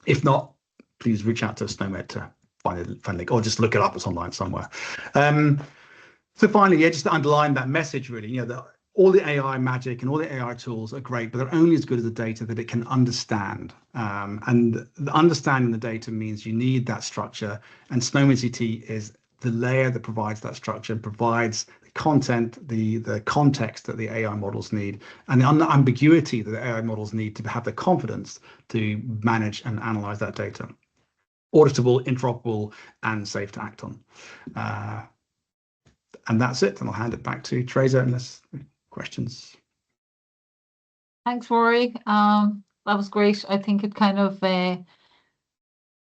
if not, please reach out to SNOMED to find a link, or just look it up, it's online somewhere. So finally, yeah, just to underline that message really, that all the AI magic and all the AI tools are great, but they're only as good as the data that it can understand. And the understanding the data means you need that structure, and SNOMED CT is the layer that provides that structure and provides the content, the context that the AI models need, and the ambiguity that the AI models need to have the confidence to manage and analyze that data. Auditable, interoperable, and safe to act on. And that's it, and I'll hand it back to Theresa unless questions. Thanks, Rory. That was great. I think it kind of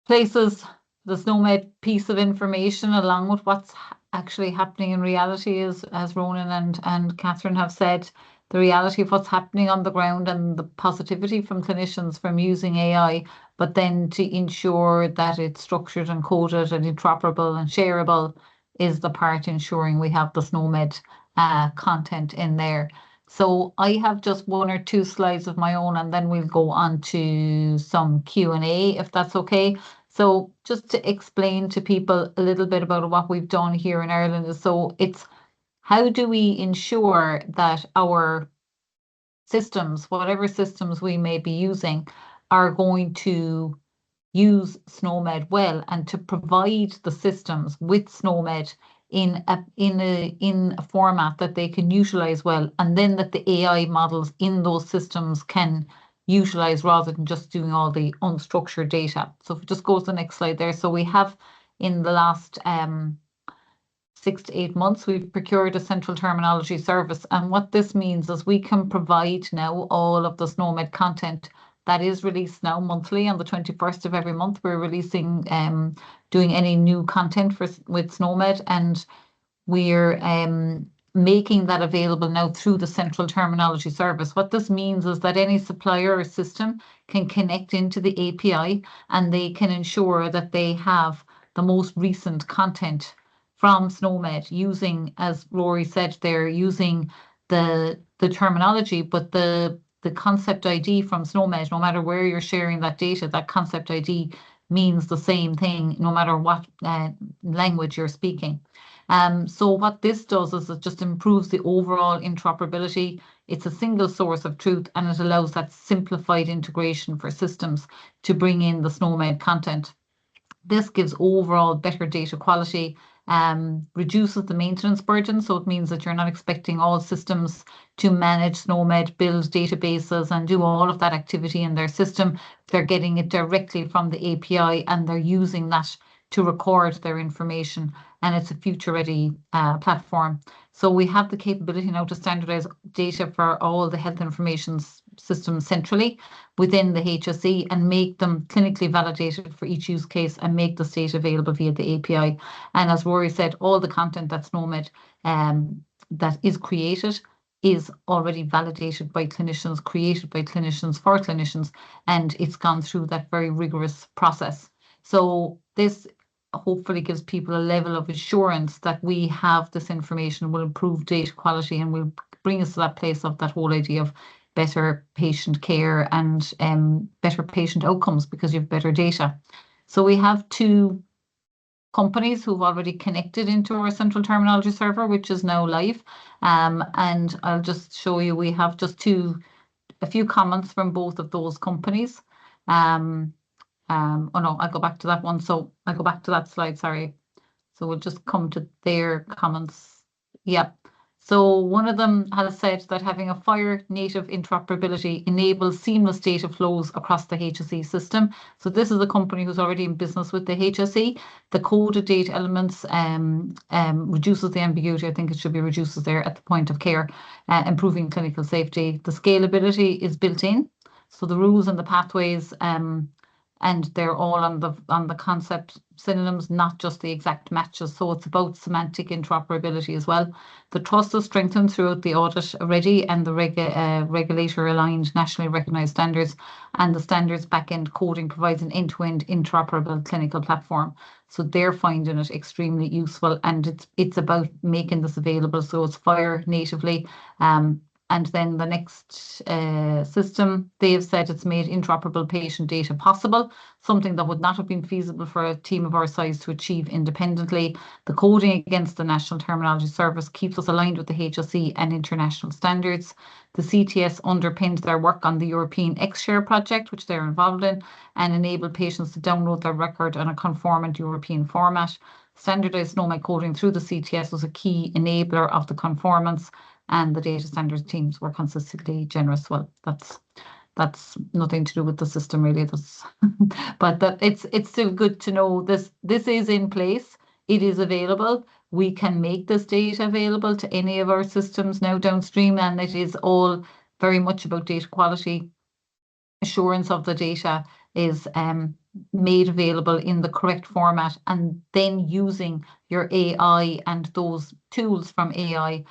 places the SNOMED piece of information along with what's actually happening in reality, as Ronan and Catherine have said, the reality of what's happening on the ground and the positivity from clinicians from using AI, but then to ensure that it's structured and coded and interoperable and shareable is the part ensuring we have the SNOMED content in there. So I have just 1 or 2 slides of my own, and then we'll go on to some Q&A, if that's okay. So just to explain to people a little bit about what we've done here in Ireland, so it's how do we ensure that our systems, whatever systems we may be using, are going to use SNOMED well, and to provide the systems with SNOMED in a format that they can utilize well, and then that the AI models in those systems can utilize rather than just doing all the unstructured data. So if it just goes to the next slide there. So we have in the last 6 to 8 months, we've procured a central terminology service, and what this means is we can provide now all of the SNOMED content that is released now monthly. On the 21st of every month, we're releasing, doing any new content with SNOMED, and we're making that available now through the Central Terminology Service. What this means is that any supplier or system can connect into the API, and they can ensure that they have the most recent content from SNOMED using, as Rory said, they're using the terminology, but the concept ID from SNOMED, no matter where you're sharing that data, that concept ID means the same thing, no matter what language you're speaking. So what this does is it just improves the overall interoperability. It's a single source of truth, and it allows that simplified integration for systems to bring in the SNOMED content. This gives overall better data quality, reduces the maintenance burden, so it means that you're not expecting all systems to manage SNOMED, build databases and do all of that activity in their system. They're getting it directly from the API, and they're using that to record their information, and it's a future-ready platform. So we have the capability now to standardize data for all the health information systems centrally within the HSE and make them clinically validated for each use case and make this data available via the API. And as Rory said, all the content that SNOMED that is created is already validated by clinicians, created by clinicians for clinicians, and it's gone through that very rigorous process. So this hopefully gives people a level of assurance that we have this information, will improve data quality, and will bring us to that place of that whole idea of better patient care and better patient outcomes because you have better data. So we have 2 companies who've already connected into our central terminology server, which is now live. And I'll just show you, we have just a few comments from both of those companies. Oh no, I'll go back to that one. So I'll go back to that slide, sorry. So we'll just come to their comments. Yeah. So one of them has said that having a FHIR native interoperability enables seamless data flows across the HSE system. So this is a company who's already in business with the HSE. The coded data elements reduces the ambiguity. I think it should be reduces there at the point of care, improving clinical safety. The scalability is built in. So the rules and the pathways, and they're all on the concept synonyms, not just the exact matches. So it's about semantic interoperability as well. The trust is strengthened throughout the audit already, and the regulator-aligned nationally recognised standards, and the standards back-end coding provides an end-to-end interoperable clinical platform. So they're finding it extremely useful, and it's about making this available. So it's FHIR natively. And then the next system, they have said it's made interoperable patient data possible, something that would not have been feasible for a team of our size to achieve independently. The coding against the National Terminology Service keeps us aligned with the HSE and international standards. The CTS underpinned their work on the European XShare project, which they're involved in, and enabled patients to download their record on a conformant European format. Standardized SNOMED coding through the CTS was a key enabler of the conformance, and the data standards teams were consistently generous. Well, that's nothing to do with the system really. But that it's still good to know this is in place. It is available. We can make this data available to any of our systems now downstream, and it is all very much about data quality. Assurance of the data is made available in the correct format, and then using your AI and those tools from AI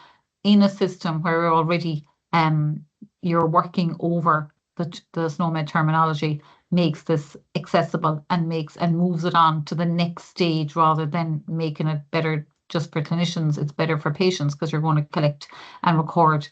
in a system where already you're working over the SNOMED terminology makes this accessible and moves it on to the next stage, rather than making it better just for clinicians. It's better for patients because you're going to collect and record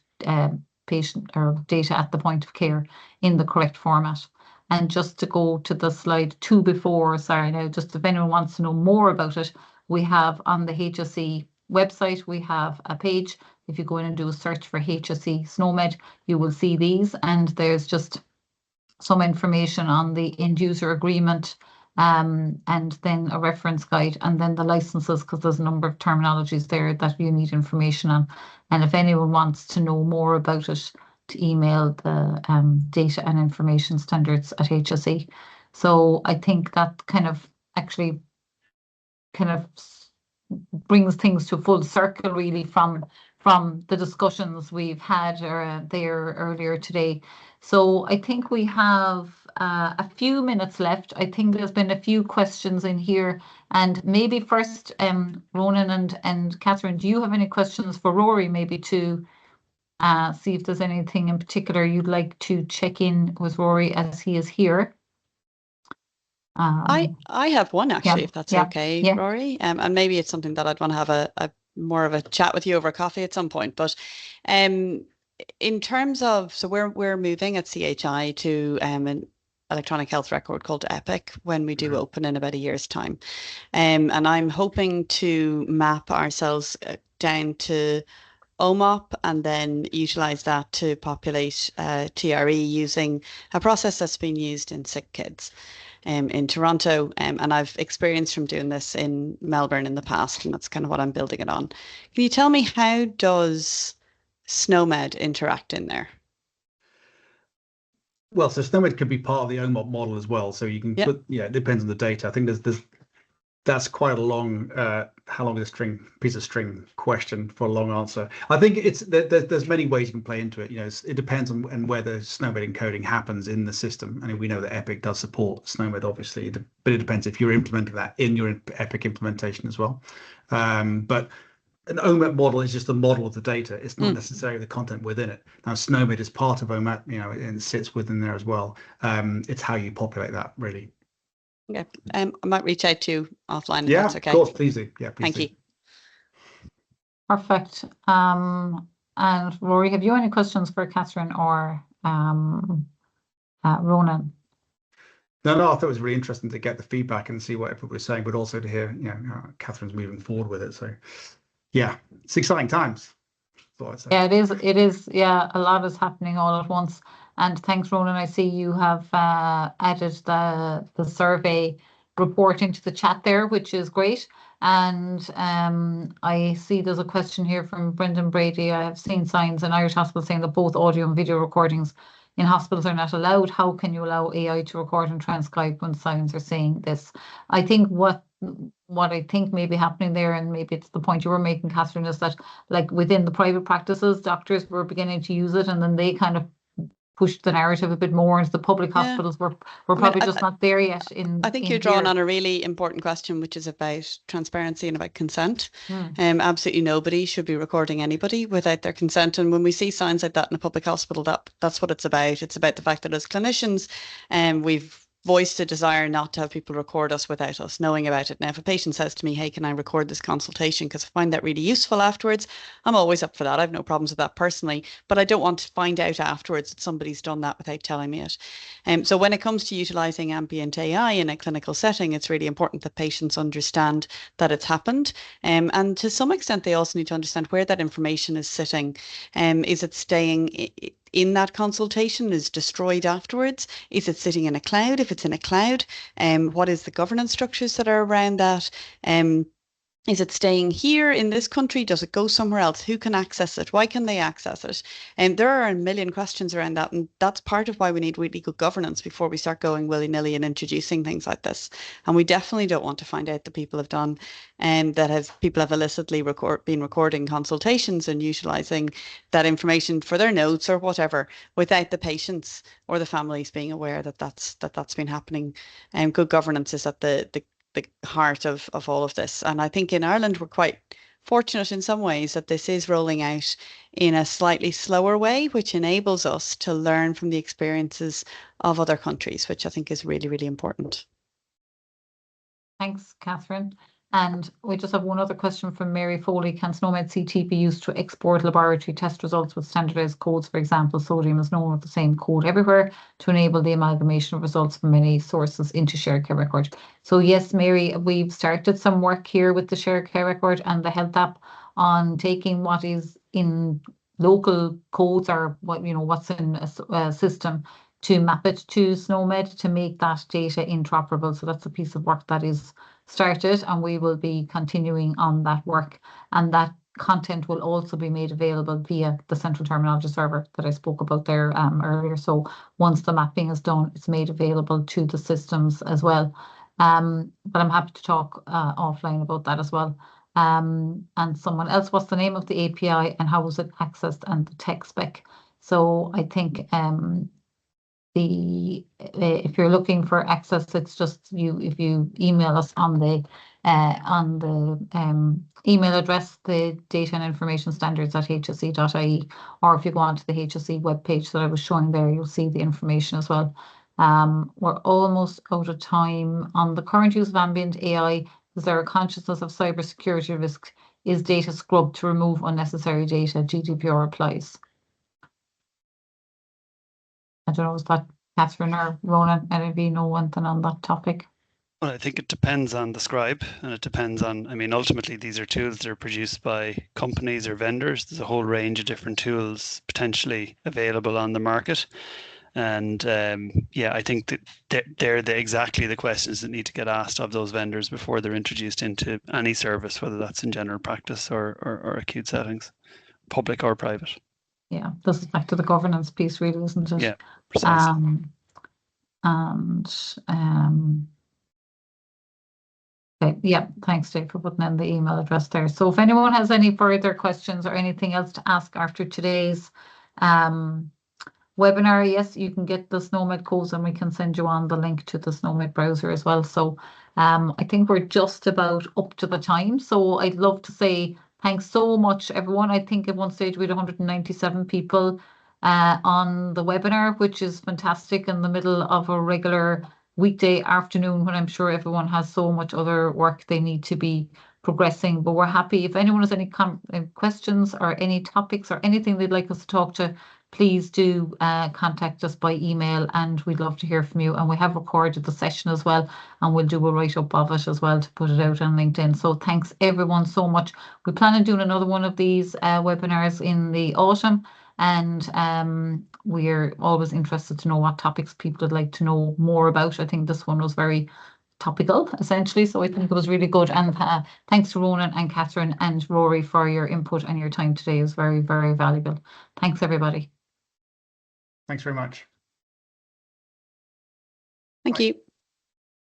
patient or data at the point of care in the correct format. And just to go to the slide 2 before, sorry, now just if anyone wants to know more about it, we have on the HSE website, we have a page. If you go in and do a search for HSE SNOMED, you will see these, and there's just some information on the end user agreement, and then a reference guide, and then the licenses, because there's a number of terminologies there that you need information on. And if anyone wants to know more about it, to email the data and information standards at HSE. So I think that kind of brings things to a full circle really from the discussions we've had there earlier today. So I think we have a few minutes left. I think there's been a few questions in here, and maybe first, Ronan and Catherine, do you have any questions for Rory, maybe to see if there's anything in particular you'd like to check in with Rory as he is here? I have one actually, if that's okay, yeah. Rory. And maybe it's something that I'd want to have a more of a chat with you over coffee at some point. But in terms of, so we're moving at CHI to an electronic health record called EPIC when we do open in about a year's time. And I'm hoping to map ourselves down to OMOP and then utilize that to populate TRE using a process that's been used in sick kids in Toronto. And I've experience from doing this in Melbourne in the past, and that's kind of what I'm building it on. Can you tell me, how does SNOMED interact in there? Well, so SNOMED could be part of the OMOP model as well. So you can put, it depends on the data. I think there's that's quite a long, how long is a piece of string question for a long answer. I think there's many ways you can play into it. You know, it depends on where the SNOMED encoding happens in the system. I mean, we know that Epic does support SNOMED, obviously, but it depends if you're implementing that in your Epic implementation as well. But an OMAP model is just the model of the data. It's not necessarily the content within it. Now, SNOMED is part of OMAP, you know, and sits within there as well. It's how you populate that, really. Okay. I might reach out to you offline if Yeah, that's okay. of course, please do. Yeah, please Thank do. you. Perfect. And Rory, have you any questions for Catherine or Ronan? No, I thought it was really interesting to get the feedback and see what everybody was saying, but also to hear, you know, how Catherine's moving forward with it. So, yeah, it's exciting times. That's what I'd say. Yeah, it is. Yeah, a lot is happening all at once. And thanks, Ronan. I see you have added the survey report into the chat there, which is great. And I see there's a question here from Brendan Brady. I have seen signs in Irish hospitals saying that both audio and video recordings in hospitals are not allowed. How can you allow AI to record and transcribe when signs are saying this? I think what I think may be happening there, and maybe it's the point you were making, Catherine, is that like within the private practices, doctors were beginning to use it, and then they kind of pushed the narrative a bit more into the public hospitals. We're probably just not there yet. I think you're drawing on a really important question, which is about transparency and about consent. Absolutely nobody should be recording anybody without their consent. And when we see signs like that in a public hospital, that's what it's about. It's about the fact that as clinicians, we've voiced a desire not to have people record us without us knowing about it. Now, if a patient says to me, hey, can I record this consultation because I find that really useful afterwards, I'm always up for that. I have no problems with that personally, but I don't want to find out afterwards that somebody's done that without telling me it. So when it comes to utilising ambient AI in a clinical setting, it's really important that patients understand that it's happened. And to some extent, they also need to understand where that information is sitting. Is it staying in that consultation, is destroyed afterwards? Is it sitting in a cloud? If it's in a cloud, what is the governance structures that are around that? Is it staying here in this country? Does it go somewhere else? Who can access it? Why can they access it? And there are a million questions around that. And that's part of why we need really good governance before we start going willy-nilly and introducing things like this. And we definitely don't want to find out that people have done people have illicitly been recording consultations and utilising that information for their notes or whatever without the patients or the families being aware that that's been happening. And good governance is at the heart of all of this. And I think in Ireland, we're quite fortunate in some ways that this is rolling out in a slightly slower way, which enables us to learn from the experiences of other countries, which I think is really, really important. Thanks, Catherine. And we just have one other question from Mary Foley. Can SNOMED CT be used to export laboratory test results with standardized codes? For example, sodium is known with the same code everywhere to enable the amalgamation of results from many sources into shared care record. So yes, Mary, we've started some work here with the shared care record and the health app on taking what is in local codes or what's in a system to map it to SNOMED to make that data interoperable. So that's a piece of work that is started, and we will be continuing on that work, and that content will also be made available via the Central Terminology Server that I spoke about there earlier. So once the mapping is done, it's made available to the systems as well. But I'm happy to talk offline about that as well. And someone else, what's the name of the API and how was it accessed and the tech spec? So I think if you're looking for access, it's just if you email us on the email address, the data and information standards at hse.ie, or if you go onto the HSE webpage that I was showing there, you'll see the information as well. We're almost out of time. On the current use of ambient AI, is there a consciousness of cybersecurity risk? Is data scrubbed to remove unnecessary data? GDPR applies. I don't know, is that Catherine or Ronan? Any know one thing on that topic? Well, I think it depends on the scribe, and it depends on, I mean, ultimately these are tools that are produced by companies or vendors. There's a whole range of different tools potentially available on the market. And yeah, I think that they're exactly the questions that need to get asked of those vendors before they're introduced into any service, whether that's in general practice or acute settings, public or private. Yeah, this is back to the governance piece, really, isn't it? Yeah, precisely. Okay, yeah, thanks, Dave, for putting in the email address there. So if anyone has any further questions or anything else to ask after today's webinar, yes, you can get the SNOMED codes and we can send you on the link to the SNOMED browser as well. So I think we're just about up to the time. So I'd love to say thanks so much, everyone. I think at one stage we had 197 people on the webinar, which is fantastic in the middle of a regular weekday afternoon when I'm sure everyone has so much other work they need to be progressing. But we're happy if anyone has any questions or any topics or anything they'd like us to talk to, please do contact us by email, and we'd love to hear from you. And we have recorded the session as well, and we'll do a write-up of it as well to put it out on LinkedIn. So thanks everyone so much. We plan on doing another one of these webinars in the autumn, and we're always interested to know what topics people would like to know more about. I think this one was very topical, essentially, so I think it was really good. And thanks to Ronan and Catherine and Rory for your input and your time today. It was very, very valuable. Thanks, everybody. Thanks very much. Thank you.